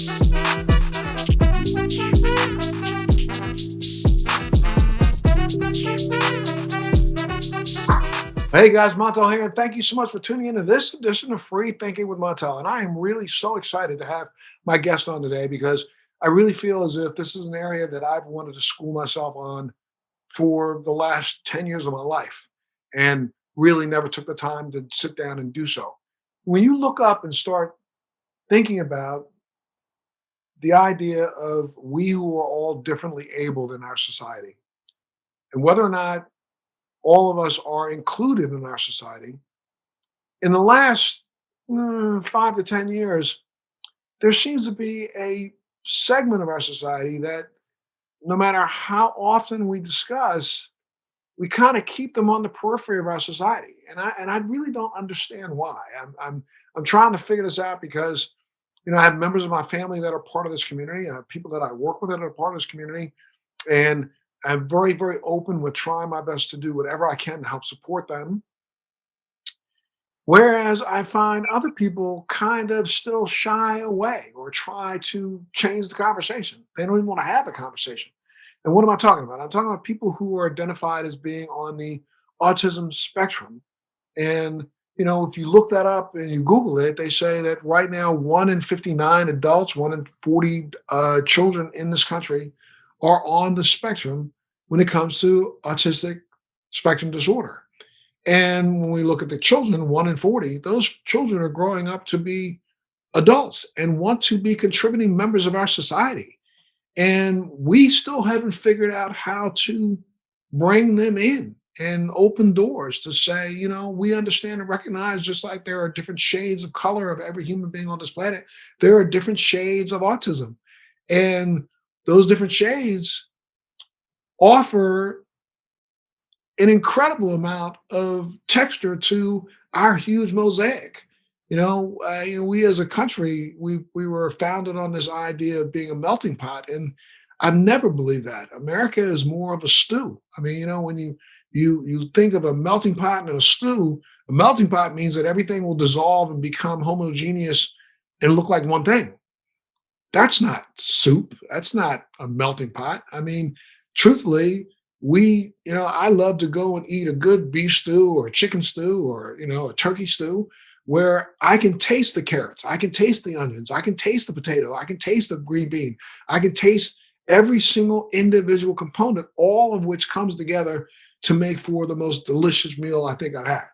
Hey guys, Montel here, and thank you so much for tuning in to this edition of Free Thinking with Montel. And I am really so excited to have my guest on today because I really feel as if this is an area that I've wanted to school myself on for the last 10 years of my life and really never took the time to sit down and do so. When you look up and start thinking about the idea of we who are all differently abled in our society and whether or not all of us are included in our society, in the last 5 to 10 years, there seems to be a segment of our society that no matter how often we discuss, we kind of keep them on the periphery of our society, and I really don't understand why. I'm trying to figure this out because I have members of my family that are part of this community. I have people that I work with that are part of this community, and I'm very very open with trying my best to do whatever I can to help support them. Whereas I find other people kind of still shy away or try to change the conversation. They don't even want to have the conversation. And what am I talking about? I'm talking about people who are identified as being on the autism spectrum. And, if you look that up and you Google it, they say that right now, 1 in 59 adults, 1 in 40 children in this country are on the spectrum when it comes to autistic spectrum disorder. And when we look at the children, 1 in 40, those children are growing up to be adults and want to be contributing members of our society. And we still haven't figured out how to bring them in and open doors to say, we understand and recognize just like there are different shades of color of every human being on this planet, there are different shades of autism. And those different shades offer an incredible amount of texture to our huge mosaic. We as a country, we were founded on this idea of being a melting pot, and I've never believed that. America is more of a stew. I mean, when you think of a melting pot and a stew, a melting pot means that everything will dissolve and become homogeneous and look like one thing. That's not soup. That's not a melting pot. I mean, truthfully, I love to go and eat a good beef stew or a chicken stew or, a turkey stew where I can taste the carrots, I can taste the onions, I can taste the potato, I can taste the green bean, I can taste every single individual component, all of which comes together to make for the most delicious meal I think I've had.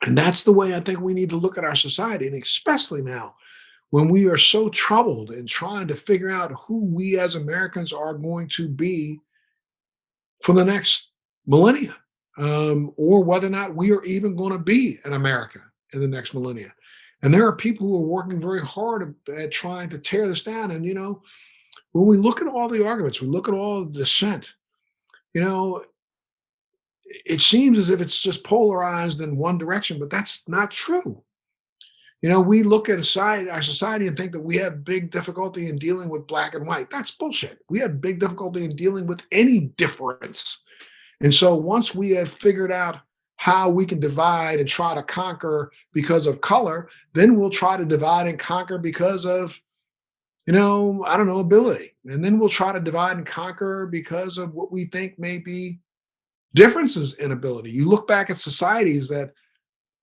And that's the way I think we need to look at our society, and especially now when we are so troubled and trying to figure out who we as Americans are going to be for the next millennia, or whether or not we are even going to be in America in the next millennia. And there are people who are working very hard at trying to tear this down. And, when we look at all the arguments, we look at all the dissent, you know, it seems as if it's just polarized in one direction, but that's not true. We look at our society and think that we have big difficulty in dealing with black and white. That's bullshit. We have big difficulty in dealing with any difference. And so once we have figured out how we can divide and try to conquer because of color, then we'll try to divide and conquer because of, I don't know, ability. And then we'll try to divide and conquer because of what we think may be differences in ability. You look back at societies that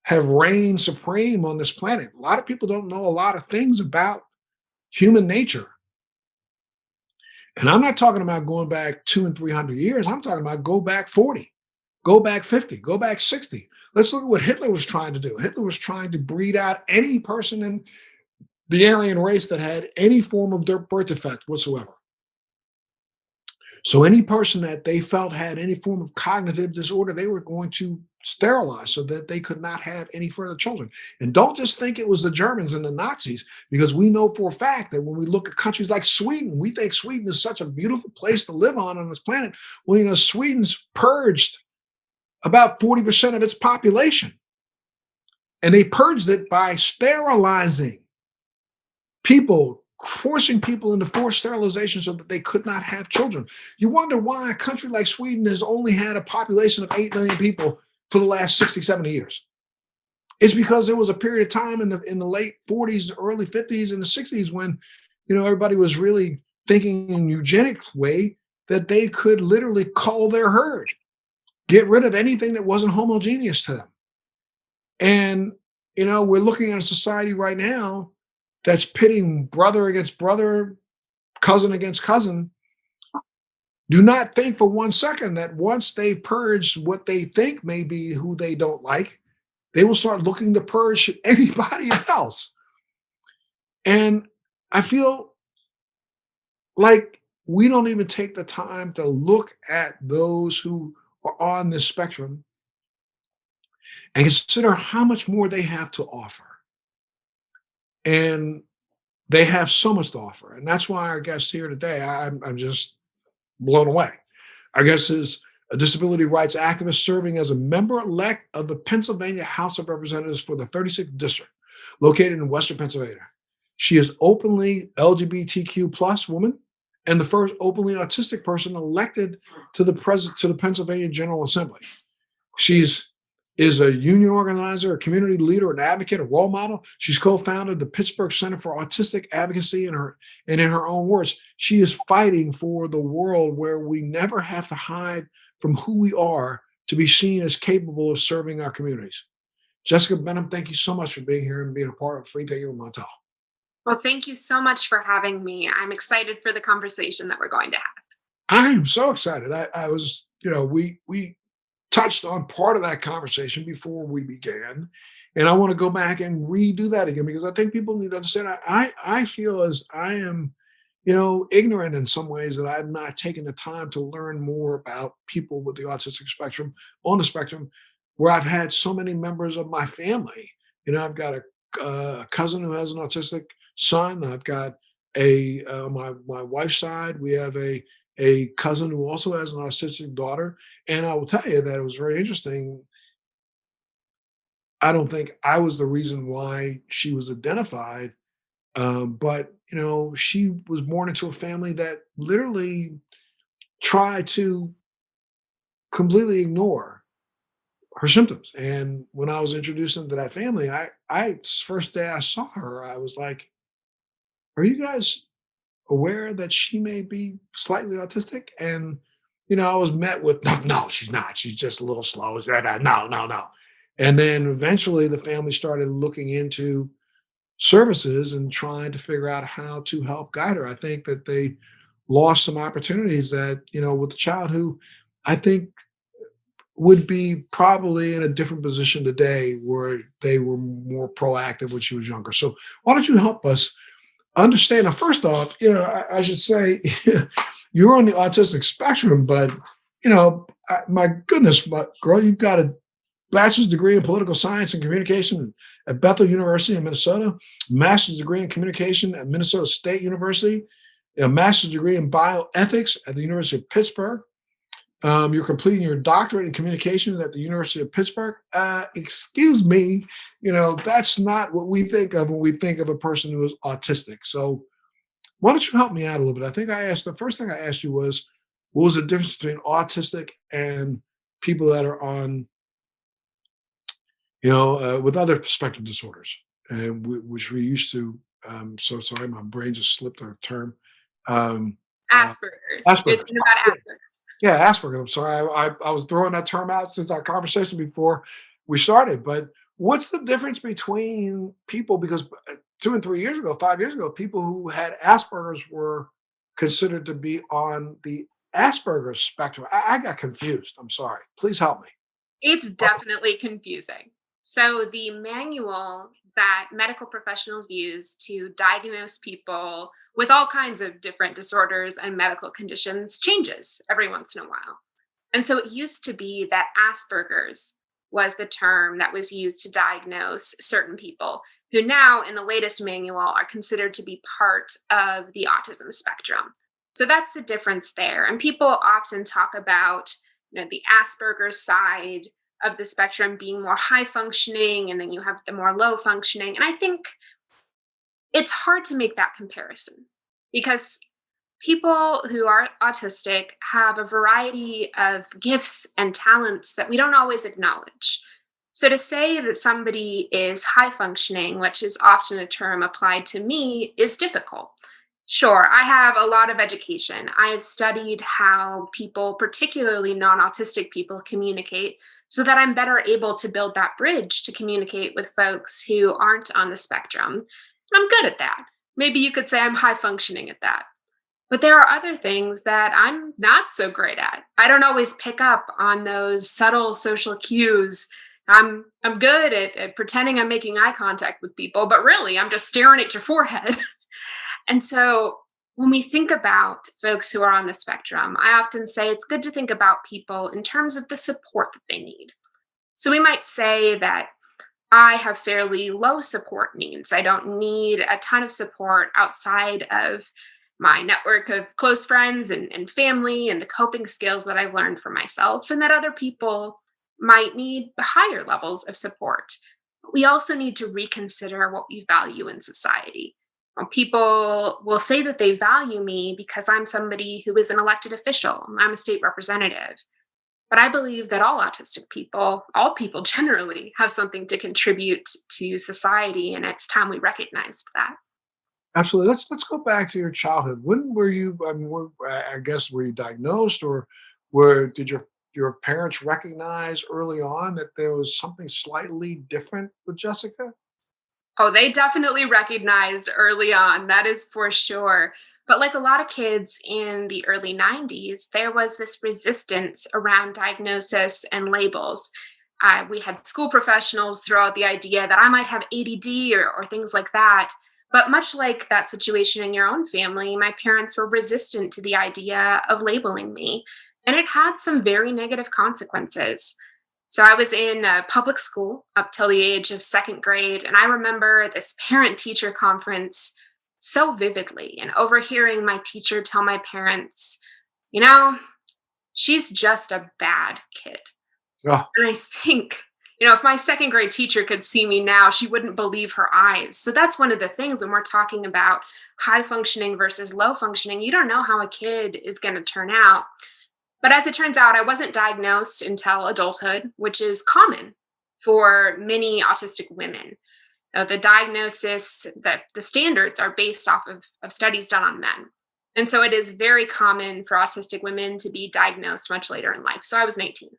have reigned supreme on this planet. A lot of people don't know a lot of things about human nature. And I'm not talking about going back 200 and 300 years. I'm talking about go back 40, go back 50, go back 60. Let's look at what Hitler was trying to do. Hitler was trying to breed out any person in the Aryan race that had any form of birth defect whatsoever. So any person that they felt had any form of cognitive disorder, they were going to sterilize so that they could not have any further children. And don't just think it was the Germans and the Nazis, because we know for a fact that when we look at countries like Sweden, we think Sweden is such a beautiful place to live on this planet. Well, Sweden's purged about 40% of its population. And they purged it by sterilizing people, forcing people into forced sterilization so that they could not have children. You wonder why a country like Sweden has only had a population of 8 million people for the last 60, 70 years. It's because there was a period of time in the late 40s, early 50s, and the 60s when, everybody was really thinking in eugenic way that they could literally cull their herd, get rid of anything that wasn't homogeneous to them. And, we're looking at a society right now that's pitting brother against brother, cousin against cousin. Do not think for one second that once they've purged what they think may be who they don't like, they will start looking to purge anybody else. And I feel like we don't even take the time to look at those who are on this spectrum and consider how much more they have to offer. And they have so much to offer. And that's why our guest here today, I'm just blown away. Our guest is a disability rights activist serving as a member-elect of the Pennsylvania House of Representatives for the 36th District, located in Western Pennsylvania. She is openly LGBTQ plus woman and the first openly autistic person elected to the Pennsylvania General Assembly. She's is a union organizer, a community leader, an advocate, a role model. She's co-founded the Pittsburgh Center for Autistic Advocacy, and in her own words, she is fighting for the world where we never have to hide from who we are to be seen as capable of serving our communities. Jessica Benham, thank you so much for being here and being a part of Free Thinking with Montel. Well, thank you so much for having me. I'm excited for the conversation that we're going to have. I am so excited. I was, we touched on part of that conversation before we began. And I want to go back and redo that again because I think people need to understand. I feel as I am, ignorant in some ways that I've not taken the time to learn more about people with the autistic spectrum, on the spectrum, where I've had so many members of my family. I've got a cousin who has an autistic son. I've got my wife's side. We have a cousin who also has an autistic daughter. And I will tell you that it was very interesting. I don't think I was the reason why she was identified, but she was born into a family that literally tried to completely ignore her symptoms. And when I was introduced into that family, I first day I saw her, I was like, "Are you guys aware that she may be slightly autistic?" And I was met with, "No, no, she's not. She's just a little slow. No, no, no." And then eventually the family started looking into services and trying to figure out how to help guide her. I think that they lost some opportunities that, with a child who I think would be probably in a different position today where they were more proactive when she was younger. So why don't you help us understand? Now, first off, I should say you're on the autistic spectrum, but my goodness, girl, you've got a bachelor's degree in political science and communication at Bethel University in Minnesota, master's degree in communication at Minnesota State University, a master's degree in bioethics at the University of Pittsburgh. You're completing your doctorate in communication at the University of Pittsburgh. Excuse me, that's not what we think of when we think of a person who is autistic. So why don't you help me out a little bit? I think the first thing I asked you was, what was the difference between autistic and people that are on, with other spectrum disorders, and which we used to, so sorry, my brain just slipped a term. Um, uh, Asperger's. You're Asperger's. thinking about Asperger's. Yeah, Asperger. I'm sorry. I was throwing that term out since our conversation before we started. But what's the difference between people? Because 2 and 3 years ago, 5 years ago, people who had Asperger's were considered to be on the Asperger's spectrum. I got confused. I'm sorry. Please help me. It's definitely confusing. So, the manual that medical professionals use to diagnose people with all kinds of different disorders and medical conditions changes every once in a while. And so, it used to be that Asperger's was the term that was used to diagnose certain people who now, in the latest manual, are considered to be part of the autism spectrum. So, that's the difference there. And people often talk about the Asperger's side of the spectrum being more high functioning, and then you have the more low functioning. And I think it's hard to make that comparison because people who are autistic have a variety of gifts and talents that we don't always acknowledge. So to say that somebody is high functioning, which is often a term applied to me, is difficult. Sure, I have a lot of education. I have studied how people, particularly non autistic people, communicate so that I'm better able to build that bridge to communicate with folks who aren't on the spectrum. And I'm good at that. Maybe you could say I'm high functioning at that. But there are other things that I'm not so great at. I don't always pick up on those subtle social cues. I'm good at pretending I'm making eye contact with people, but really I'm just staring at your forehead. And so when we think about folks who are on the spectrum, I often say it's good to think about people in terms of the support that they need. So we might say that I have fairly low support needs. I don't need a ton of support outside of my network of close friends and family and the coping skills that I've learned for myself, and that other people might need higher levels of support. We also need to reconsider what we value in society. People will say that they value me because I'm somebody who is an elected official, I'm a state representative. But I believe that all people generally, have something to contribute to society, and it's time we recognized that. Absolutely. Let's go back to your childhood. When were you? I mean, I guess were you diagnosed, or did your parents recognize early on that there was something slightly different with Jessica? Oh, they definitely recognized early on, that is for sure. But like a lot of kids in the early 90s, there was this resistance around diagnosis and labels. We had school professionals throw out the idea that I might have ADD or things like that. But much like that situation in your own family, my parents were resistant to the idea of labeling me. And it had some very negative consequences. So I was in public school up till the age of second grade. And I remember this parent teacher conference so vividly and overhearing my teacher tell my parents, you know, she's just a bad kid. Oh, And I think, if my second grade teacher could see me now, she wouldn't believe her eyes. So that's one of the things when we're talking about high functioning versus low functioning. You don't know how a kid is going to turn out. But as it turns out, I wasn't diagnosed until adulthood, which is common for many autistic women. The diagnosis, the standards are based off of studies done on men. And so it is very common for autistic women to be diagnosed much later in life. So I was 19.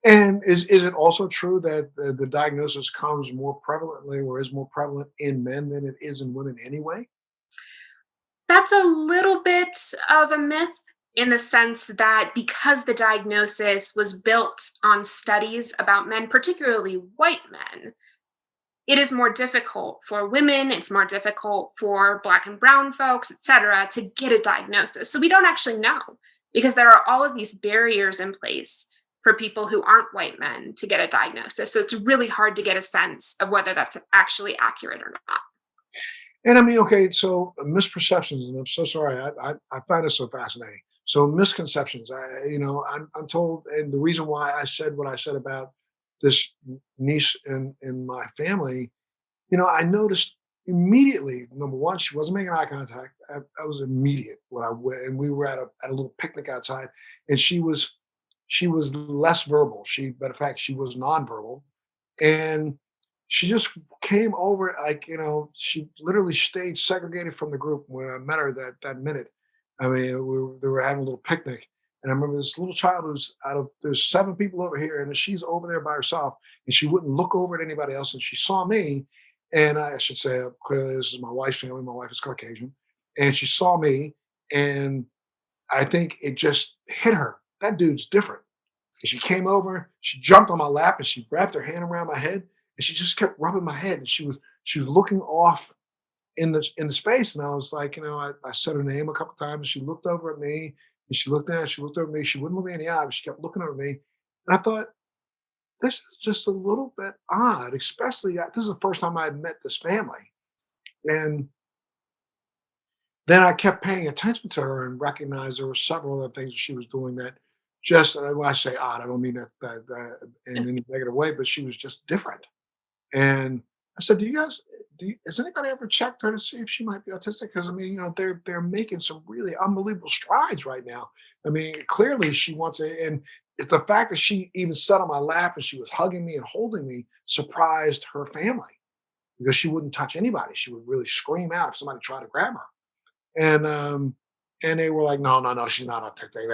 and is it also true that the diagnosis comes more prevalently, or is more prevalent in men than it is in women anyway? That's a little bit of a myth in the sense that because the diagnosis was built on studies about men, particularly white men, it is more difficult for women, it's more difficult for Black and brown folks, et cetera, to get a diagnosis. So we don't actually know because there are all of these barriers in place for people who aren't white men to get a diagnosis. So it's really hard to get a sense of whether that's actually accurate or not. And I mean, okay, so misperceptions, and I'm so sorry, I find this so fascinating. So misconceptions, I'm told, and the reason why I said what I said about this niece in my family, I noticed immediately. Number one, she wasn't making eye contact. I was immediate when I went, and we were at a little picnic outside, and she was less verbal. Matter of fact, she was nonverbal, and she just came over like, she literally stayed segregated from the group when I met her that minute. I mean, they were having a little picnic. And I remember this little child who's there's seven people over here, and she's over there by herself, and she wouldn't look over at anybody else. And she saw me, and I should say, clearly, this is my wife's family. My wife is Caucasian, and she saw me, and I think it just hit her. That dude's different. And she came over, she jumped on my lap, and she wrapped her hand around my head, and she just kept rubbing my head. And she was looking off in the space. And I was like, I said her name a couple times, and she looked over at me, and she looked down, she looked over at me. She wouldn't look me in the eye, but she kept looking over at me. And I thought, this is just a little bit odd, especially this is the first time I had met this family. And then I kept paying attention to her and recognized there were several other things that she was doing that just, and when I say odd, I don't mean that in any negative way, but she was just different. And I said, has anybody ever checked her to see if she might be autistic? Because I mean, they're making some really unbelievable strides right now. I mean, clearly she wants it, and it's the fact that she even sat on my lap and she was hugging me and holding me surprised her family because she wouldn't touch anybody. She would really scream out if somebody tried to grab her. And and they were like, no, no, no, she's not autistic.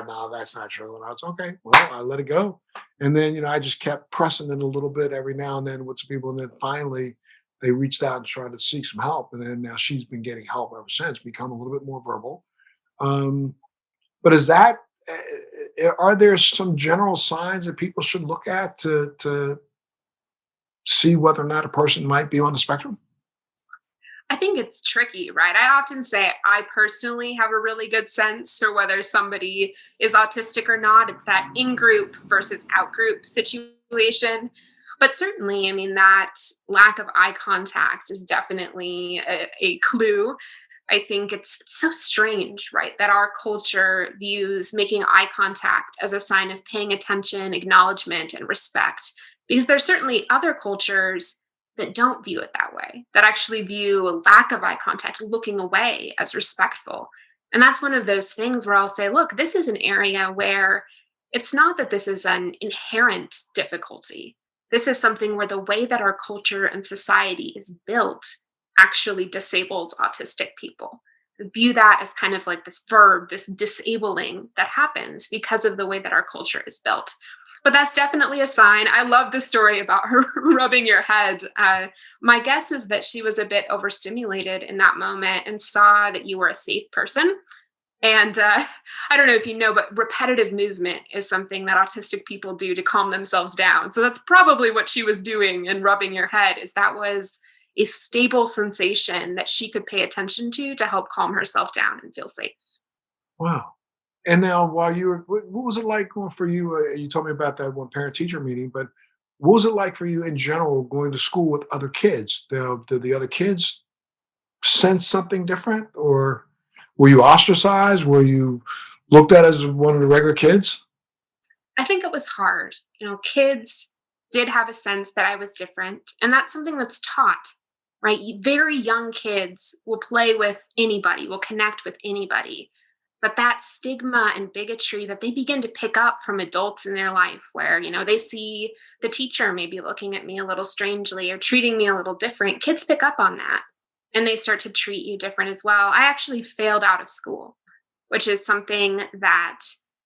No, that's not true. And I was okay. Well, I let it go. And then, I just kept pressing it a little bit every now and then with some people. And then finally they reached out and tried to seek some help. And then now she's been getting help ever since, become a little bit more verbal. Um, but is that are there some general signs that people should look at to see whether or not a person might be on the spectrum? I think it's tricky, right? I often say I personally have a really good sense for whether somebody is autistic or not. It's that in group versus out group situation. But certainly, I mean, that lack of eye contact is definitely a clue. I think it's so strange, right? That our culture views making eye contact as a sign of paying attention, acknowledgement, and respect. Because there's certainly other cultures that don't view it that way, that actually view a lack of eye contact, looking away, as respectful. And that's one of those things where I'll say, look, this is an area where it's not that this is an inherent difficulty. This is something where the way that our culture and society is built actually disables autistic people. View that as kind of like this verb, this disabling that happens because of the way that our culture is built. But that's definitely a sign. I love the story about her rubbing your head. My guess is that she was a bit overstimulated in that moment and saw that you were a safe person. And I don't know if you know, but repetitive movement is something that autistic people do to calm themselves down. So that's probably what she was doing and rubbing your head, is that was a stable sensation that she could pay attention to help calm herself down and feel safe. Wow. And now, while you were, what was it like going for you? You told me about that one parent teacher meeting, but what was it like for you in general going to school with other kids? Did the other kids sense something different, or were you ostracized? Were you looked at as one of the regular kids? I think it was hard. Kids did have a sense that I was different, and that's something that's taught, right? Very young kids will play with anybody, will connect with anybody. But that stigma and bigotry that they begin to pick up from adults in their life, where, they see the teacher maybe looking at me a little strangely or treating me a little different, kids pick up on that and they start to treat you different as well. I actually failed out of school, which is something that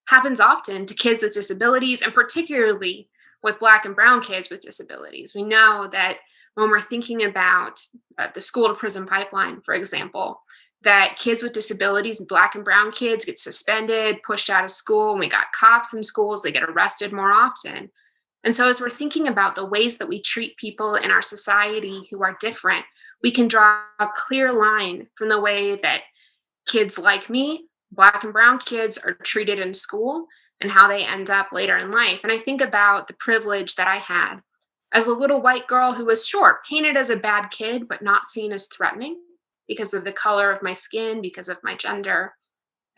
happens often to kids with disabilities, and particularly with Black and Brown kids with disabilities. We know that when we're thinking about the school to prison pipeline, for example, that kids with disabilities, Black and Brown kids, get suspended, pushed out of school. And we got cops in schools, they get arrested more often. And so, as we're thinking about the ways that we treat people in our society who are different, we can draw a clear line from the way that kids like me, Black and Brown kids, are treated in school and how they end up later in life. And I think about the privilege that I had as a little white girl who was short, painted as a bad kid, but not seen as threatening because of the color of my skin, because of my gender.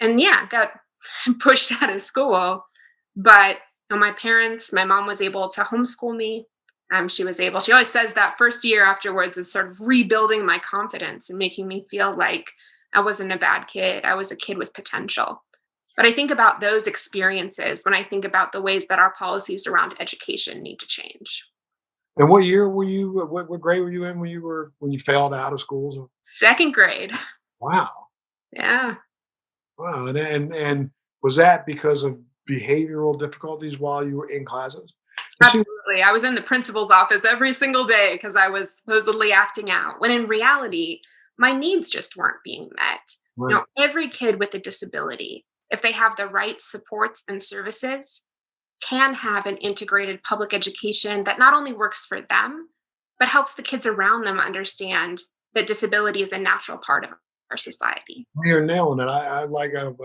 And yeah, got pushed out of school. But my parents, my mom was able to homeschool me. She always says that first year afterwards is sort of rebuilding my confidence and making me feel like I wasn't a bad kid. I was a kid with potential. But I think about those experiences when I think about the ways that our policies around education need to change. And what year were you? What grade were you in when you failed out of schools? Second grade. Wow, Yeah. wow. And was that because of behavioral difficulties while you were in classes? You see, Absolutely. I was in the principal's office every single day because I was supposedly acting out, when in reality, my needs just weren't being met. right. Every kid with a disability, if they have the right supports and services, can have an integrated public education that not only works for them, but helps the kids around them understand that disability is a natural part of our society. You're nailing it. I like. I'm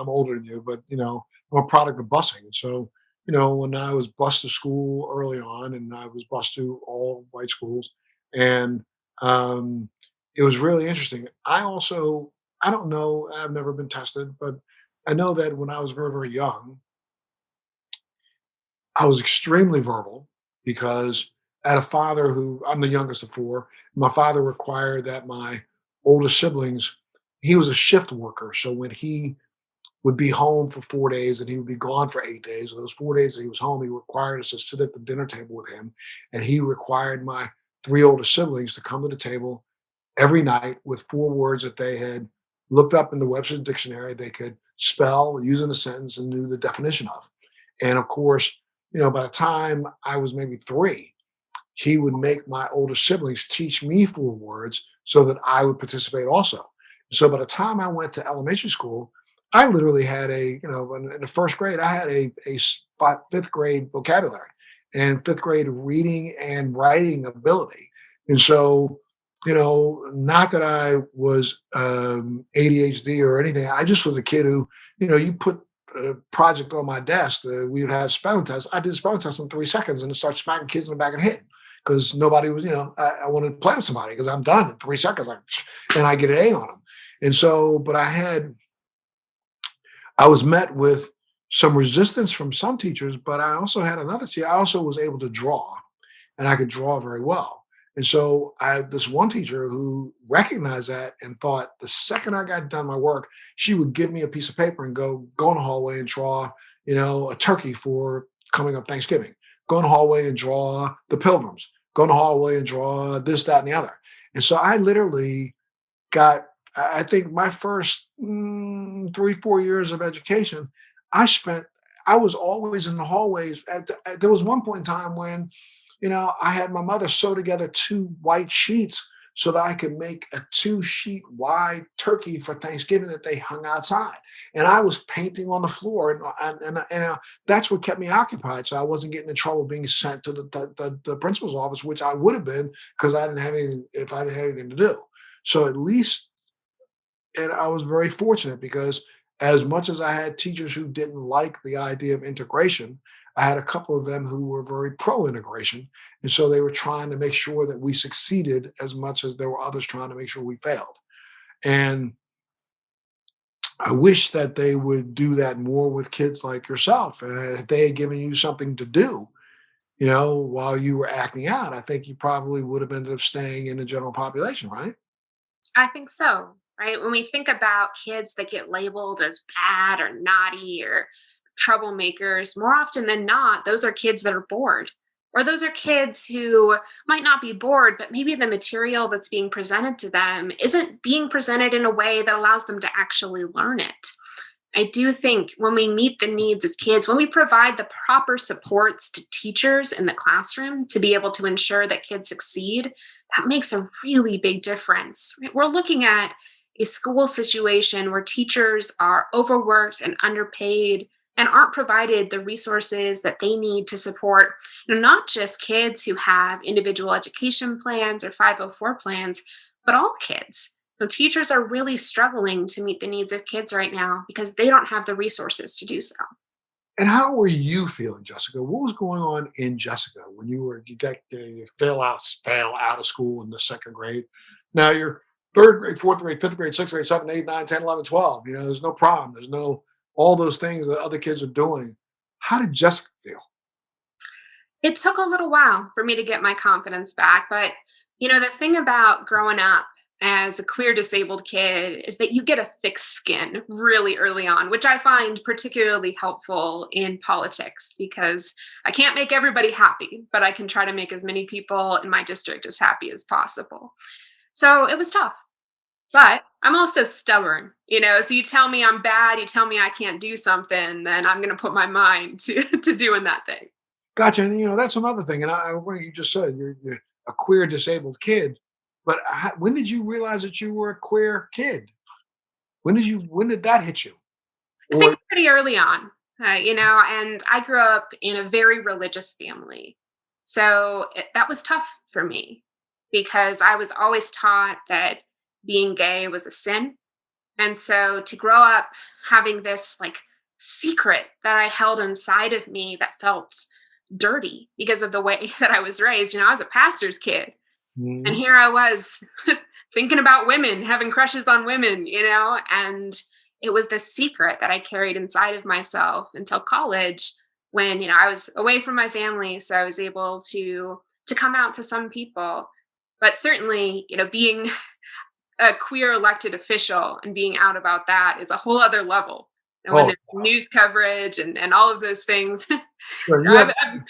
older than you, but I'm a product of busing. And so, when I was bused to school early on, and I was bused to all white schools, and um, it was really interesting. I don't know. I've never been tested, but I know that when I was very, very young, I was extremely verbal because I had a father who I'm the youngest of four. My father required that my older siblings, he was a shift worker. So when he would be home for 4 days and he would be gone for 8 days. Those 4 days that he was home, he required us to sit at the dinner table with him. And he required my three older siblings to come to the table every night with four words that they had looked up in the Webster's dictionary, they could spell, use in a sentence, and knew the definition of. And of course, by the time I was maybe three, he would make my older siblings teach me four words so that I would participate also. So by the time I went to elementary school, I literally had in the first grade, I had fifth grade vocabulary and fifth grade reading and writing ability. And so, not that I was ADHD or anything. I just was a kid who, you put a project on my desk, we would have spelling tests. I did spelling tests in 3 seconds and it started smacking kids in the back of the head because nobody was, I wanted to play with somebody because I'm done in 3 seconds, and I get an A on them. And so, but I was met with some resistance from some teachers, but I also had another teacher. I also was able to draw, and I could draw very well. And so I had this one teacher who recognized that and thought the second I got done my work, she would give me a piece of paper and go in the hallway and draw, a turkey for coming up Thanksgiving. Go in the hallway and draw the pilgrims. Go in the hallway and draw this, that, and the other. And so I literally got, I think my first 3, 4 years of education, I spent, I was always in the hallways. There was one point in time when, I had my mother sew together two white sheets so that I could make a 2-sheet wide turkey for Thanksgiving that they hung outside. And I was painting on the floor, and that's what kept me occupied. So I wasn't getting in trouble being sent to the principal's office, which I would have been because I didn't have anything if I didn't have anything to do. So at least, and I was very fortunate because as much as I had teachers who didn't like the idea of integration, I had a couple of them who were very pro integration. And so they were trying to make sure that we succeeded as much as there were others trying to make sure we failed. And I wish that they would do that more with kids like yourself. If they had given you something to do, while you were acting out, I think you probably would have ended up staying in the general population, right? I think so, right? When we think about kids that get labeled as bad or naughty or troublemakers, more often than not, those are kids that are bored. Or those are kids who might not be bored, but maybe the material that's being presented to them isn't being presented in a way that allows them to actually learn it. I do think when we meet the needs of kids, when we provide the proper supports to teachers in the classroom to be able to ensure that kids succeed, that makes a really big difference. Right? We're looking at a school situation where teachers are overworked and underpaid and aren't provided the resources that they need to support, not just kids who have individual education plans or 504 plans, but all kids. Teachers are really struggling to meet the needs of kids right now because they don't have the resources to do so. And how were you feeling, Jessica? What was going on in Jessica when you fail out of school in the second grade? Now you're third grade, fourth grade, fifth grade, sixth grade, seventh, eighth, nine, 10, 11, 12. There's no problem. There's no all those things that other kids are doing. How did Jessica feel? It took a little while for me to get my confidence back, but the thing about growing up as a queer disabled kid is that you get a thick skin really early on, which I find particularly helpful in politics because I can't make everybody happy, but I can try to make as many people in my district as happy as possible. So it was tough, but I'm also stubborn, so you tell me I'm bad, you tell me I can't do something, then I'm going to put my mind to, to doing that thing. Gotcha. And that's another thing. And what you just said, you're a queer disabled kid. But when did you realize that you were a queer kid? When did that hit you? I think Or pretty early on, and I grew up in a very religious family. So that was tough for me because I was always taught that being gay was a sin. And so to grow up having this like secret that I held inside of me that felt dirty because of the way that I was raised, I was a pastor's kid. And Mhm. here I was thinking about women, having crushes on women, and it was this secret that I carried inside of myself until college when, I was away from my family. So I was able to come out to some people. But certainly, being a queer elected official and being out about that is a whole other level. And when Oh, there's news coverage and all of those things, sure.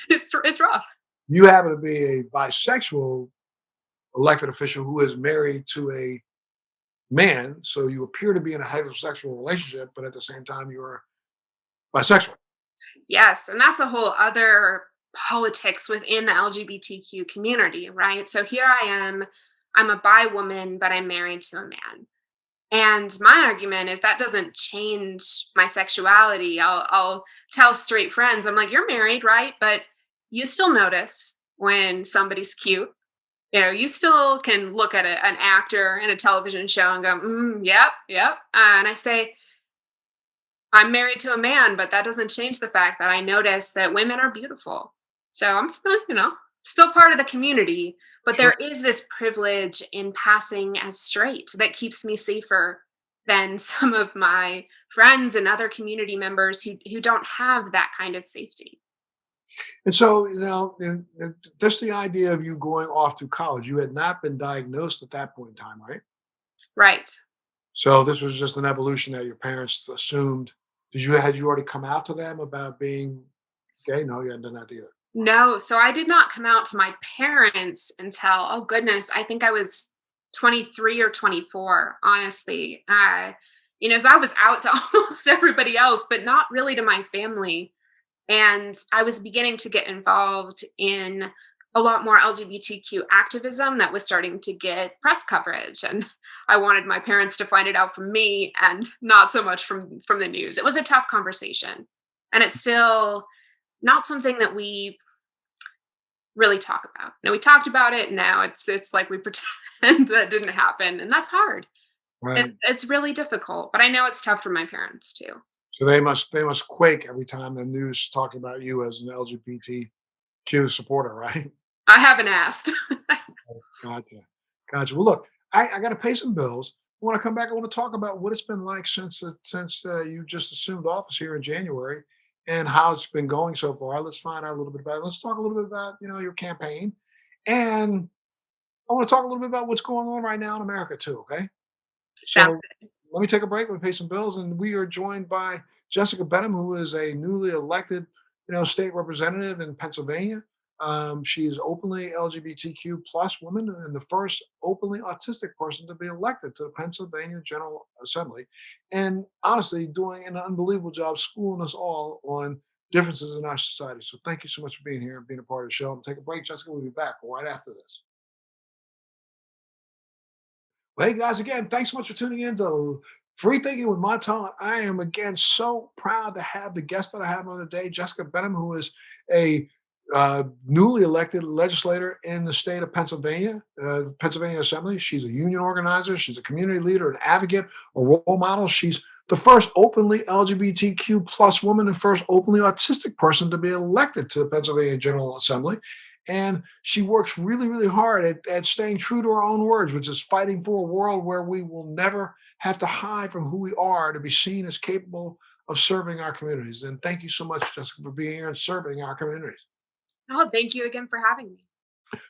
it's rough. You happen to be a bisexual elected official who is married to a man, so you appear to be in a heterosexual relationship, but at the same time you're bisexual. Yes, and that's a whole other politics within the LGBTQ community, right? So here I am, I'm a bi woman, but I'm married to a man. And my argument is that doesn't change my sexuality. I'll tell straight friends, I'm like, you're married, right? But you still notice when somebody's cute. You know, you still can look at an actor in a television show and go, yep, yep. And I say, I'm married to a man, but that doesn't change the fact that I notice that women are beautiful. So I'm still, still part of the community, but Sure. there is this privilege in passing as straight that keeps me safer than some of my friends and other community members who don't have that kind of safety. And so, just the idea of you going off to college, you had not been diagnosed at that point in time, right? Right. So this was just an evolution that your parents assumed. Had you already come out to them about being gay? No, you hadn't done that either. No, so I did not come out to my parents until, oh goodness, I think I was 23 or 24, honestly. So I was out to almost everybody else, but not really to my family. And I was beginning to get involved in a lot more LGBTQ activism that was starting to get press coverage. And I wanted my parents to find it out from me and not so much from the news. It was a tough conversation. And it's still not something that we really talk about. Now we talked about it. Now it's like we pretend that didn't happen, and that's hard. Right. It's really difficult. But I know it's tough for my parents too. So they must quake every time the news talks about you as an LGBTQ supporter, right? I haven't asked. Gotcha. Gotcha. Well, look, I got to pay some bills. I want to come back. I want to talk about what it's been like since you just assumed office here in January, and how it's been going so far. Let's find out a little bit about it. Let's talk a little bit about your campaign, and I want to talk a little bit about what's going on right now in America too. Okay. Sounds So let me take a break. Let me pay some bills, and we are joined by Jessica Benham, who is a newly elected, state representative in Pennsylvania. She is openly LGBTQ plus woman and the first openly autistic person to be elected to the Pennsylvania General Assembly, and honestly, doing an unbelievable job schooling us all on differences in our society. So thank you so much for being here and being a part of the show. I'm gonna take a break. Jessica will be back right after this. Well, hey guys, again, thanks so much for tuning in to Free Thinking with Montel. I am again so proud to have the guest that I have on today, Jessica Benham, who is a newly elected legislator in the state of Pennsylvania, Pennsylvania Assembly. She's a union organizer, she's a community leader, an advocate, a role model. She's the first openly LGBTQ plus woman and first openly autistic person to be elected to the Pennsylvania General Assembly. And she works really, really hard at staying true to her own words, which is fighting for a world where we will never have to hide from who we are to be seen as capable of serving our communities. And thank you so much, Jessica, for being here and serving our communities. Oh, thank you again for having me.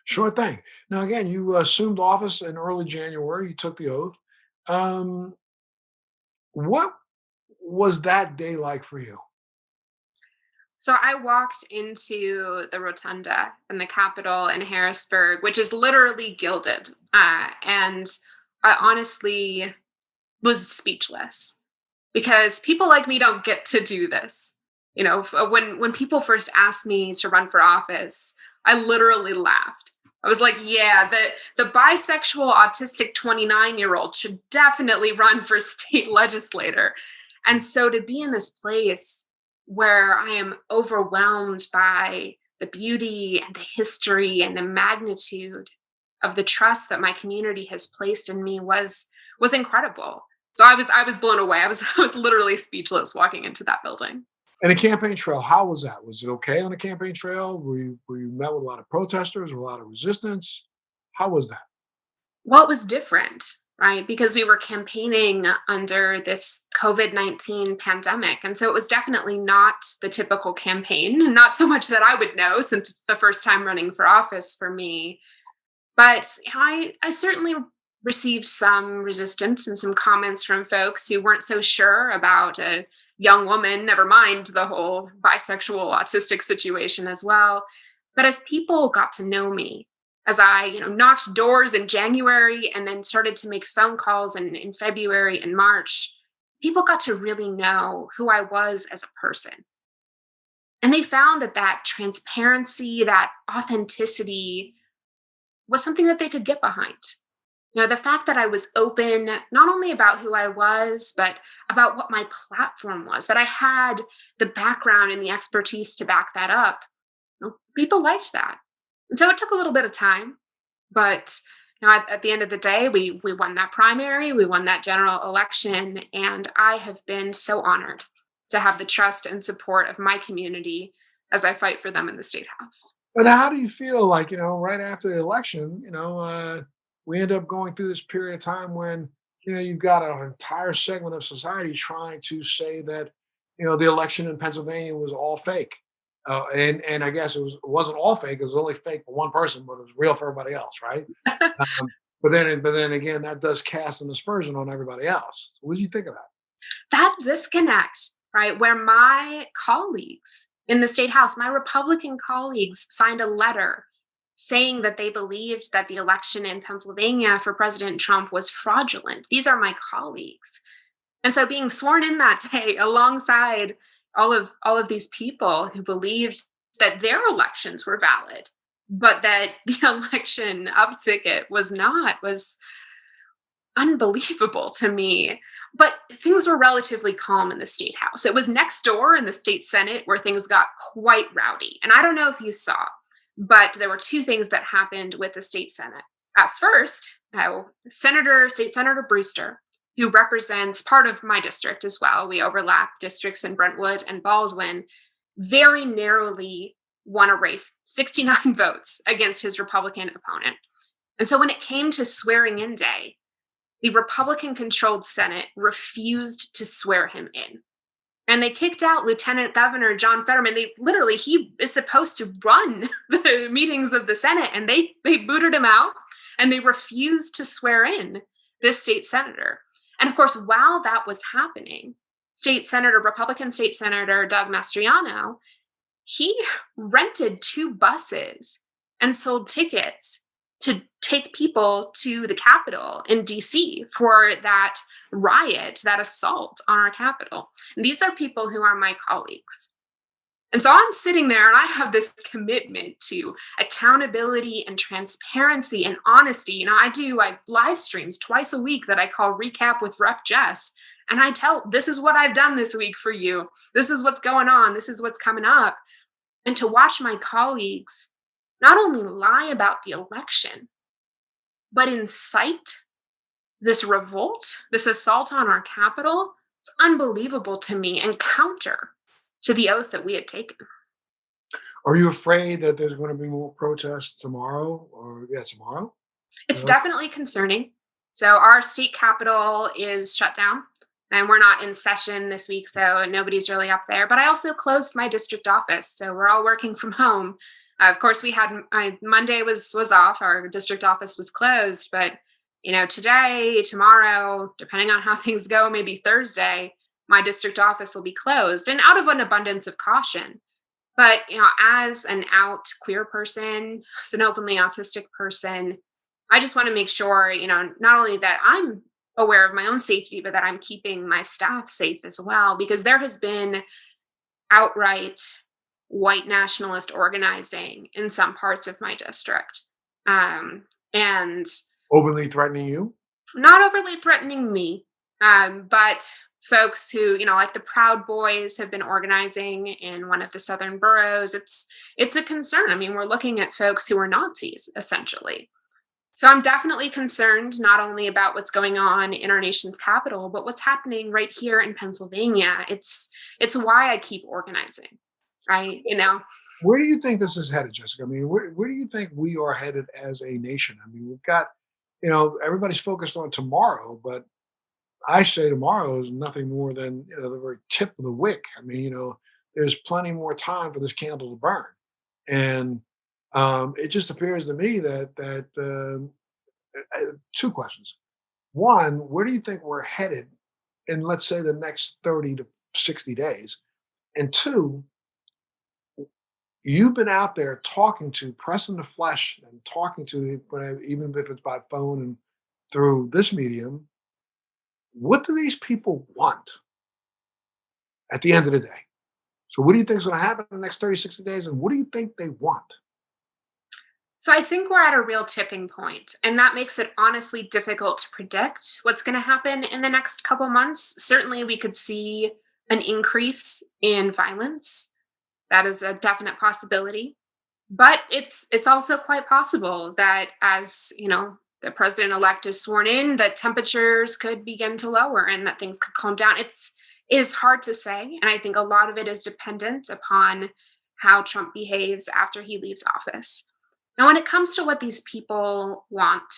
Sure thing. Now, again, you assumed office in early January. You took the oath. Um, what was that day like for you? So I walked into the rotunda in the Capitol in Harrisburg, which is literally gilded. And I honestly was speechless because people like me don't get to do this. When people first asked me to run for office, I literally laughed. I was like, yeah, the bisexual autistic 29-year-old should definitely run for state legislator. And so to be in this place where I am overwhelmed by the beauty and the history and the magnitude of the trust that my community has placed in me was incredible. So I was blown away. I was literally speechless walking into that building. And the campaign trail, how was that? Was it okay on the campaign trail? Were you met with a lot of protesters, a lot of resistance? How was that? Well, it was different, right? Because we were campaigning under this COVID-19 pandemic. And so it was definitely not the typical campaign, not so much that I would know since it's the first time running for office for me. But I certainly received some resistance and some comments from folks who weren't so sure about a young woman, never mind the whole bisexual autistic situation as well. But as people got to know me, as I, knocked doors in January and then started to make phone calls in February and March, people got to really know who I was as a person. And they found that that transparency, that authenticity was something that they could get behind. The fact that I was open, not only about who I was, but about what my platform was, that I had the background and the expertise to back that up. People liked that. And so it took a little bit of time, but at the end of the day, we won that primary, we won that general election, and I have been so honored to have the trust and support of my community as I fight for them in the state house. But how do you feel like, right after the election, we end up going through this period of time when, you've got an entire segment of society trying to say that, the election in Pennsylvania was all fake. And I guess it wasn't all fake. It was only fake for one person, but it was real for everybody else, right? But then again, that does cast an aspersion on everybody else. What do you think of that? That disconnect, right? Where my colleagues in the state house, my Republican colleagues signed a letter saying that they believed that the election in Pennsylvania for President Trump was fraudulent. These are my colleagues. And so being sworn in that day alongside all of these people who believed that their elections were valid, but that the election up ticket was not, was unbelievable to me. But things were relatively calm in the state house. It was next door in the state senate where things got quite rowdy. And I don't know if you saw, but there were two things that happened with the state senate. At first, State Senator Brewster, who represents part of my district as well, we overlap districts in Brentwood and Baldwin, very narrowly won a race, 69 votes against his Republican opponent. And so when it came to swearing in day, the Republican controlled Senate refused to swear him in. And they kicked out Lieutenant Governor John Fetterman. He is supposed to run the meetings of the Senate, and they booted him out, and they refused to swear in this state senator. And of course, while that was happening, Republican State Senator Doug Mastriano, he rented two buses and sold tickets to take people to the Capitol in DC for that riot, that assault on our Capitol. And these are people who are my colleagues. And so I'm sitting there and I have this commitment to accountability and transparency and honesty. I do live streams twice a week that I call Recap with Rep Jess. And I tell, this is what I've done this week for you. This is what's going on. This is what's coming up. And to watch my colleagues not only lie about the election, but incite this revolt, this assault on our Capitol, it's unbelievable to me and counter to the oath that we had taken. Are you afraid that there's going to be more protests tomorrow? Tomorrow? It's definitely concerning. So our state capitol is shut down and we're not in session this week, so nobody's really up there. But I also closed my district office, so we're all working from home. Of course, we had Monday was off. Our district office was closed, but today, tomorrow, depending on how things go, maybe Thursday, my district office will be closed, and out of an abundance of caution. But as an out queer person, as an openly autistic person, I just want to make sure, not only that I'm aware of my own safety, but that I'm keeping my staff safe as well, because there has been outright white nationalist organizing in some parts of my district. And Openly threatening you? not overly threatening me, but folks who, like the Proud Boys have been organizing in one of the southern boroughs. It's a concern. I mean, we're looking at folks who are Nazis, essentially. So I'm definitely concerned not only about what's going on in our nation's capital, but what's happening right here in Pennsylvania. It's why I keep organizing, right? Where do you think this is headed, Jessica? I mean, where do you think we are headed as a nation? I mean, we've got, everybody's focused on tomorrow, but I say tomorrow is nothing more than the very tip of the wick. I mean, there's plenty more time for this candle to burn, and it just appears to me that two questions. One, where do you think we're headed in, let's say, the next 30 to 60 days. And two, you've been out there talking to, pressing the flesh and talking to, even if it's by phone and through this medium, what do these people want at the end of the day? So what do you think is going to happen in the next 30, 60 days? And what do you think they want? So I think we're at a real tipping point, and that makes it honestly difficult to predict what's going to happen in the next couple months. Certainly, we could see an increase in violence. That is a definite possibility. But it's also quite possible that as, the president-elect is sworn in, that temperatures could begin to lower and that things could calm down. It is hard to say, and I think a lot of it is dependent upon how Trump behaves after he leaves office. Now, when it comes to what these people want,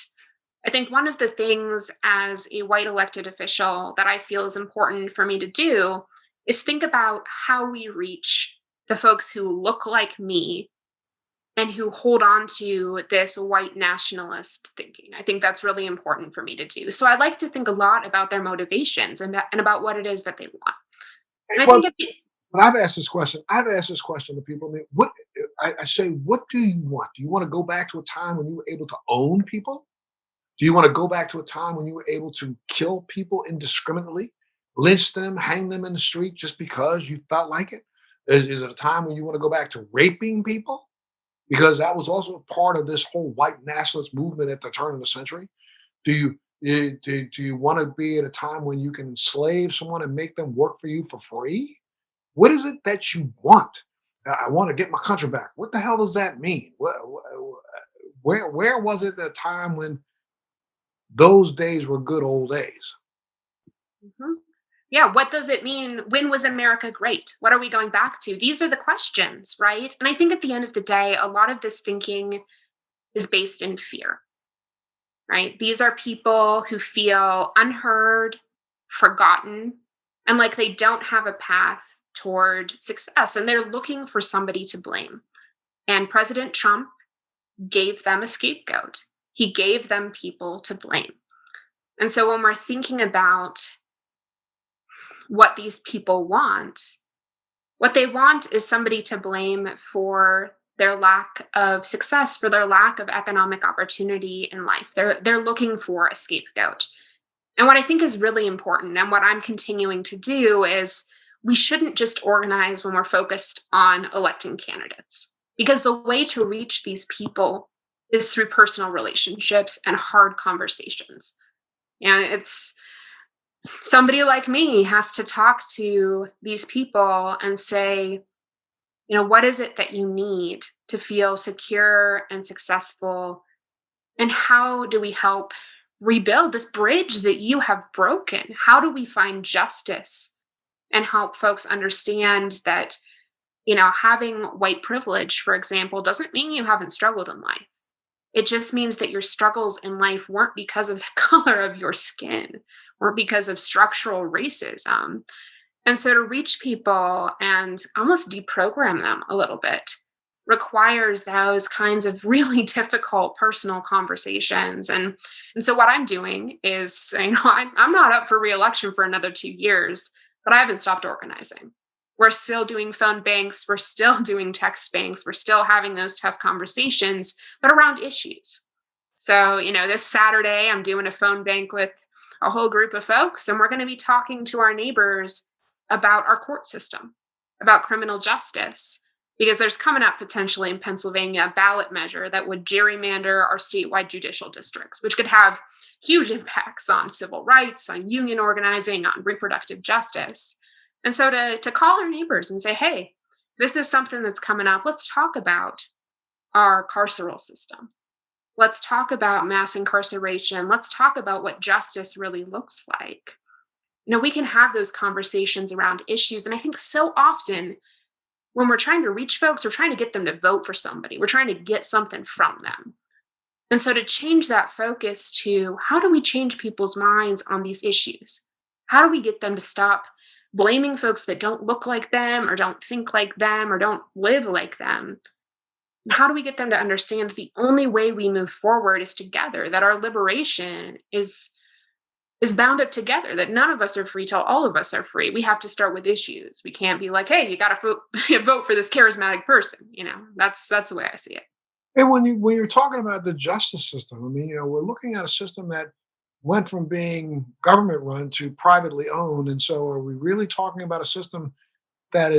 I think one of the things as a white elected official that I feel is important for me to do is think about how we reach the folks who look like me and who hold on to this white nationalist thinking. I think that's really important for me to do. So I like to think a lot about their motivations and about what it is that they want. And I Well, think but I've asked this question. I've asked this question to people. I mean, I say, what do you want? Do you want to go back to a time when you were able to own people? Do you want to go back to a time when you were able to kill people indiscriminately, lynch them, hang them in the street just because you felt like it? Is it a time when you want to go back to raping people? Because that was also a part of this whole white nationalist movement at the turn of the century. Do you want to be at a time when you can enslave someone and make them work for you for free? What is it that you want? I want to get my country back. What the hell does that mean? Where was it at a time when those days were good old days? Mhm. Yeah, what does it mean? When was America great? What are we going back to? These are the questions, right? And I think at the end of the day, a lot of this thinking is based in fear, right? These are people who feel unheard, forgotten, and like they don't have a path toward success, and they're looking for somebody to blame. And President Trump gave them a scapegoat. He gave them people to blame. And so when we're thinking about what these people want, what they want is somebody to blame for their lack of success, for their lack of economic opportunity in life. They're looking for a scapegoat. And what I think is really important and what I'm continuing to do is we shouldn't just organize when we're focused on electing candidates. Because the way to reach these people is through personal relationships and hard conversations. And it's somebody like me has to talk to these people and say, what is it that you need to feel secure and successful? And how do we help rebuild this bridge that you have broken? How do we find justice and help folks understand that, having white privilege, for example, doesn't mean you haven't struggled in life. It just means that your struggles in life weren't because of the color of your skin, weren't because of structural racism. And so to reach people and almost deprogram them a little bit requires those kinds of really difficult personal conversations. And so what I'm doing is, I'm not up for reelection for another 2 years, but I haven't stopped organizing. We're still doing phone banks, we're still doing text banks, we're still having those tough conversations, but around issues. So, this Saturday, I'm doing a phone bank with a whole group of folks, and we're going to be talking to our neighbors about our court system, about criminal justice, because there's coming up potentially in Pennsylvania a ballot measure that would gerrymander our statewide judicial districts, which could have huge impacts on civil rights, on union organizing, on reproductive justice. And so to call our neighbors and say, hey, this is something that's coming up. Let's talk about our carceral system. Let's talk about mass incarceration. Let's talk about what justice really looks like. We can have those conversations around issues. And I think so often when we're trying to reach folks, we're trying to get them to vote for somebody. We're trying to get something from them. And so to change that focus to how do we change people's minds on these issues? How do we get them to stop blaming folks that don't look like them or don't think like them or don't live like them? And how do we get them to understand that the only way we move forward is together, that our liberation is is bound up together, that none of us are free till all of us are free. We have to start with issues. We can't be like, hey, you got to vote, vote for this charismatic person. That's the way I see it. And when you're talking about the justice system, I mean, we're looking at a system that went from being government run to privately owned. And so are we really talking about a system that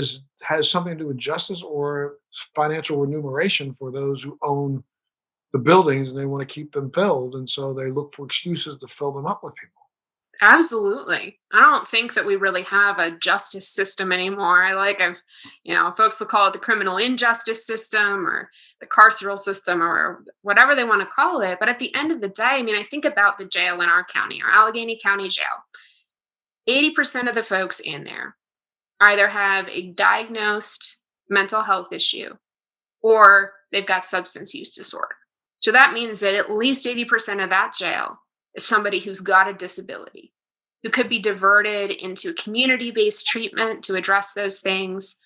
has something to do with justice or financial remuneration for those who own the buildings and they want to keep them filled? And so they look for excuses to fill them up with people. Absolutely. I don't think that we really have a justice system anymore. Folks will call it the criminal injustice system or the carceral system or whatever they want to call it. But at the end of the day, I mean, I think about the jail in our county, our Allegheny County Jail. 80% of the folks in there either have a diagnosed mental health issue or they've got substance use disorder. So that means that at least 80% of that jail is somebody who's got a disability, who could be diverted into community-based treatment to address those things.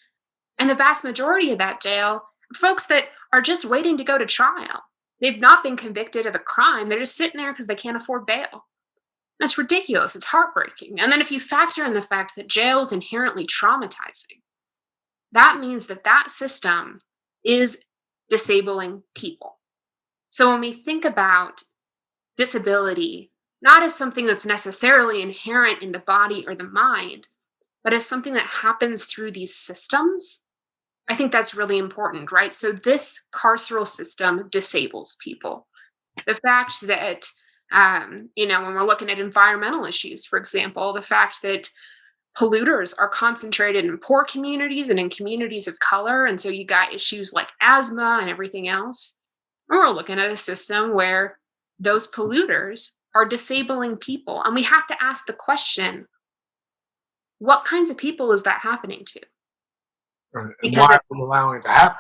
And the vast majority of that jail are folks that are just waiting to go to trial. They've not been convicted of a crime. They're just sitting there because they can't afford bail. That's ridiculous. It's heartbreaking. And then if you factor in the fact that jail is inherently traumatizing, that means that that system is disabling people. So when we think about disability, not as something that's necessarily inherent in the body or the mind, but as something that happens through these systems, I think that's really important, right? So this carceral system disables people. The fact that, when we're looking at environmental issues, for example, the fact that polluters are concentrated in poor communities and in communities of color. And so you got issues like asthma and everything else. And we're looking at a system where those polluters are disabling people. And we have to ask the question, what kinds of people is that happening to? Right. And Because why are we allowing it to happen?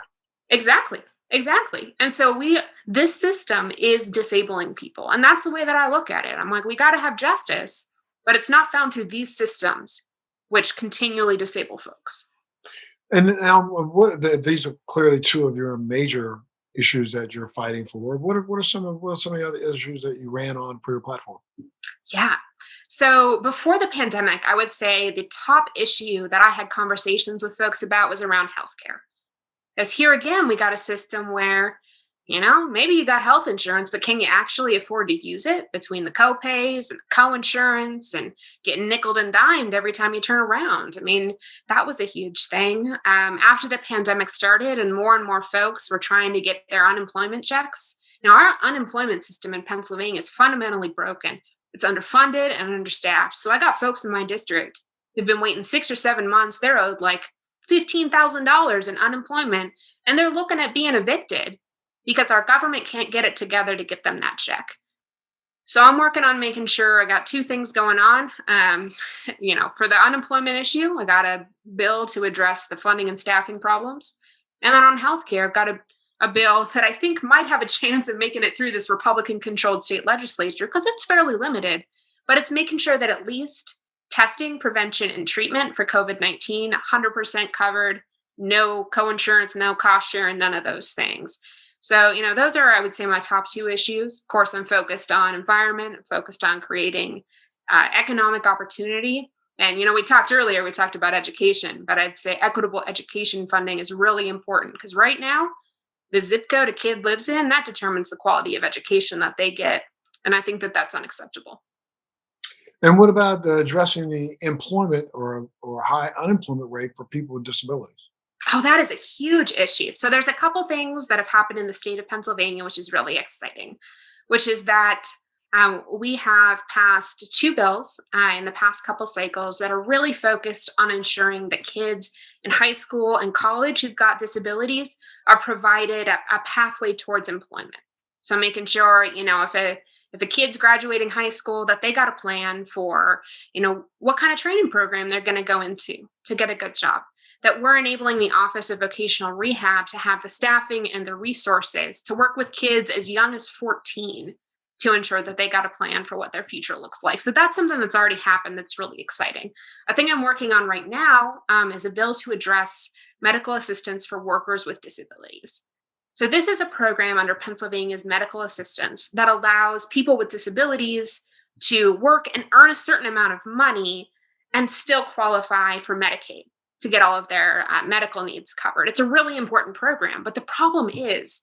exactly, exactly. And so this system is disabling people. And that's the way that I look at it. I'm like, we got to have justice, but it's not found through these systems, which continually disable folks. And now, these are clearly two of your major issues that you're fighting for. What are some of the other issues that you ran on for your platform? Yeah. So before the pandemic, I would say the top issue that I had conversations with folks about was around healthcare. Because here again, we got a system where, maybe you got health insurance, but can you actually afford to use it between the co-pays and the co-insurance and getting nickeled and dimed every time you turn around? I mean, that was a huge thing. After the pandemic started and more folks were trying to get their unemployment checks, our unemployment system in Pennsylvania is fundamentally broken. It's underfunded and understaffed. So I got folks in my district who've been waiting 6 or 7 months. They're owed like $15,000 in unemployment, and they're looking at being evicted because our government can't get it together to get them that check. So I'm working on making sure I got two things going on. For the unemployment issue, I got a bill to address the funding and staffing problems. And then on healthcare, I've got a bill that I think might have a chance of making it through this Republican-controlled state legislature because it's fairly limited, but it's making sure that at least testing, prevention, and treatment for COVID-19, 100% covered, no co-insurance, no cost share, and none of those things. So, those are, I would say, my top two issues. Of course, I'm focused on environment, focused on creating economic opportunity. And, we talked about education, but I'd say equitable education funding is really important because right now, the zip code a kid lives in, that determines the quality of education that they get. And I think that that's unacceptable. And what about addressing the employment or high unemployment rate for people with disabilities? Oh, that is a huge issue. So there's a couple things that have happened in the state of Pennsylvania, which is really exciting, which is that we have passed two bills in the past couple cycles that are really focused on ensuring that kids in high school and college who've got disabilities are provided a pathway towards employment. So making sure, if a kid's graduating high school, that they got a plan for, what kind of training program they're going to go into to get a good job. That we're enabling the Office of Vocational Rehab to have the staffing and the resources to work with kids as young as 14 to ensure that they got a plan for what their future looks like. So that's something that's already happened that's really exciting. A thing I'm working on right now is a bill to address medical assistance for workers with disabilities. So this is a program under Pennsylvania's medical assistance that allows people with disabilities to work and earn a certain amount of money and still qualify for Medicaid to get all of their medical needs covered. It's a really important program. But the problem is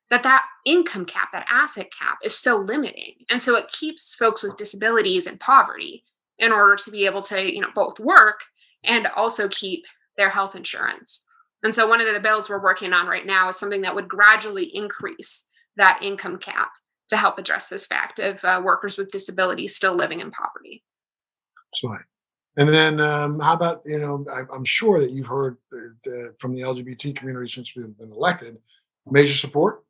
that income cap, that asset cap, is so limiting. And so it keeps folks with disabilities in poverty in order to be able to, both work and also keep their health insurance. And so one of the bills we're working on right now is something that would gradually increase that income cap to help address this fact of workers with disabilities still living in poverty. So, and then how about, I'm sure that you've heard from the LGBT community since we've been elected, major support.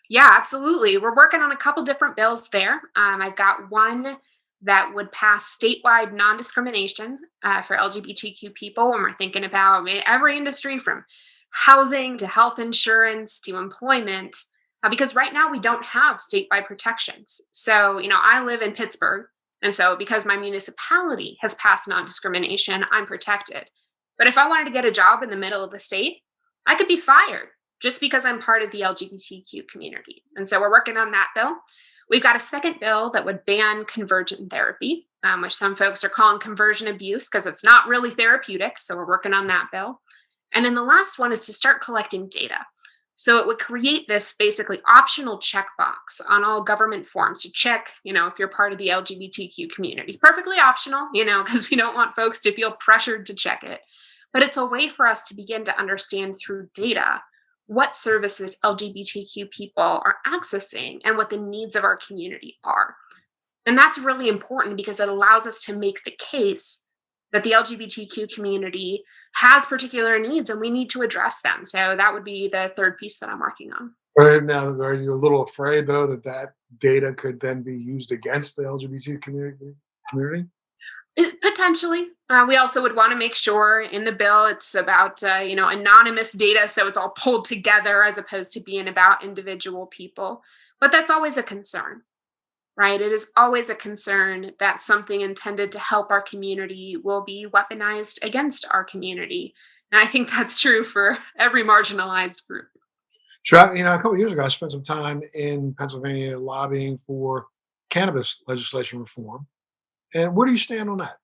Yeah, absolutely. We're working on a couple different bills there. I've got one that would pass statewide non-discrimination for LGBTQ people, and we're thinking about every industry from housing to health insurance to employment, because right now we don't have statewide protections. So, I live in Pittsburgh, and so because my municipality has passed non-discrimination, I'm protected. But if I wanted to get a job in the middle of the state, I could be fired just because I'm part of the LGBTQ community. And so we're working on that bill. We've got a second bill that would ban conversion therapy, which some folks are calling conversion abuse because it's not really therapeutic. So we're working on that bill. And then the last one is to start collecting data. So it would create this basically optional checkbox on all government forms to check, if you're part of the LGBTQ community. Perfectly optional, because we don't want folks to feel pressured to check it. But it's a way for us to begin to understand through data what services LGBTQ people are accessing and what the needs of our community are. And that's really important because it allows us to make the case that the LGBTQ community has particular needs and we need to address them. So that would be the third piece that I'm working on. Right now, are you a little afraid though that data could then be used against the LGBT community? Potentially. We also would want to make sure in the bill it's about, anonymous data. So it's all pulled together as opposed to being about individual people. But that's always a concern, right? It is always a concern that something intended to help our community will be weaponized against our community. And I think that's true for every marginalized group. Sure. A couple of years ago, I spent some time in Pennsylvania lobbying for cannabis legislation reform. And where do you stand on that?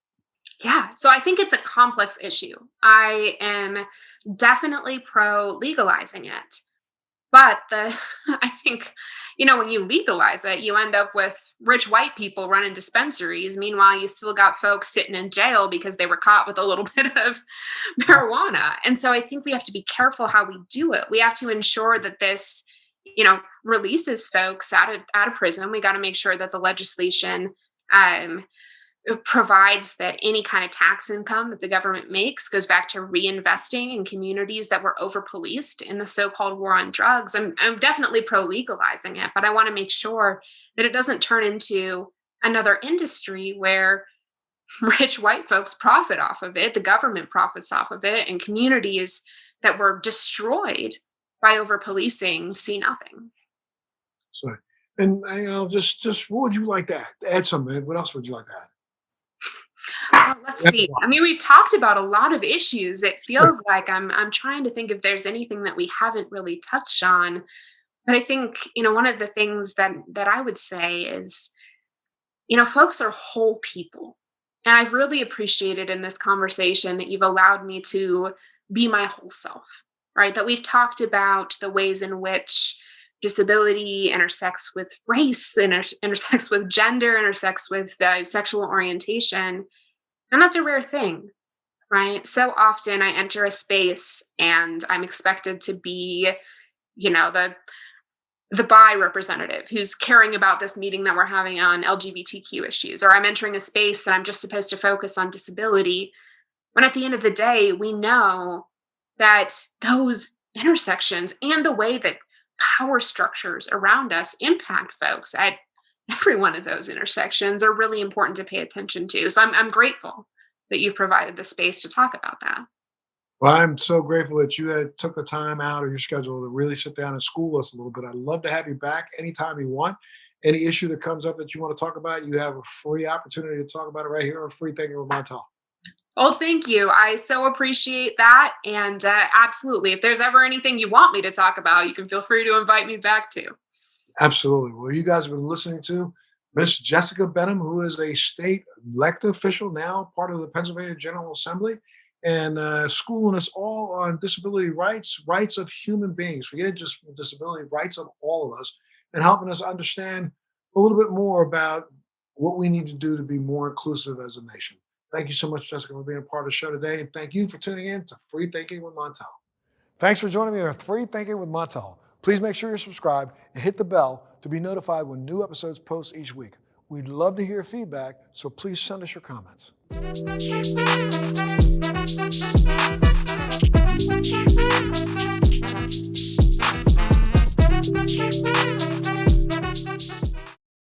Yeah. So I think it's a complex issue. I am definitely pro legalizing it. But I think, when you legalize it, you end up with rich white people running dispensaries. Meanwhile, you still got folks sitting in jail because they were caught with a little bit of marijuana. And so I think we have to be careful how we do it. We have to ensure that this, releases folks out of prison. We got to make sure that the legislation um, provides that any kind of tax income that the government makes goes back to reinvesting in communities that were over policed in the so-called war on drugs. I'm definitely pro legalizing it, but I want to make sure that it doesn't turn into another industry where rich white folks profit off of it, the government profits off of it, and communities that were destroyed by over policing see nothing. So, and just what would you like to add something? What else would you like to add? Well, let's That's a see. lot. I mean, we've talked about a lot of issues. It feels like I'm trying to think if there's anything that we haven't really touched on. But I think, one of the things that I would say is, folks are whole people. And I've really appreciated in this conversation that you've allowed me to be my whole self, right? That we've talked about the ways in which disability intersects with race, intersects with gender, intersects with sexual orientation. And that's a rare thing, right? So often I enter a space and I'm expected to be, the bi representative who's caring about this meeting that we're having on LGBTQ issues, or I'm entering a space and I'm just supposed to focus on disability. When at the end of the day, we know that those intersections and the way that power structures around us impact folks at every one of those intersections are really important to pay attention to. So I'm grateful that you've provided the space to talk about that. Well, I'm so grateful that you took the time out of your schedule to really sit down and school us a little bit. I'd love to have you back anytime you want. Any issue that comes up that you want to talk about, you have a free opportunity to talk about it right here on Free Thinking with Montel. Well, thank you. I so appreciate that. And absolutely, if there's ever anything you want me to talk about, you can feel free to invite me back to. Absolutely. Well, you guys have been listening to Miss Jessica Benham, who is a state elected official now, part of the Pennsylvania General Assembly, and schooling us all on disability rights, rights of human beings. Forget just disability, rights of all of us, and helping us understand a little bit more about what we need to do to be more inclusive as a nation. Thank you so much, Jessica, for being a part of the show today. And thank you for tuning in to Free Thinking with Montel. Thanks for joining me on Free Thinking with Montel. Please make sure you're subscribed and hit the bell to be notified when new episodes post each week. We'd love to hear feedback, so please send us your comments.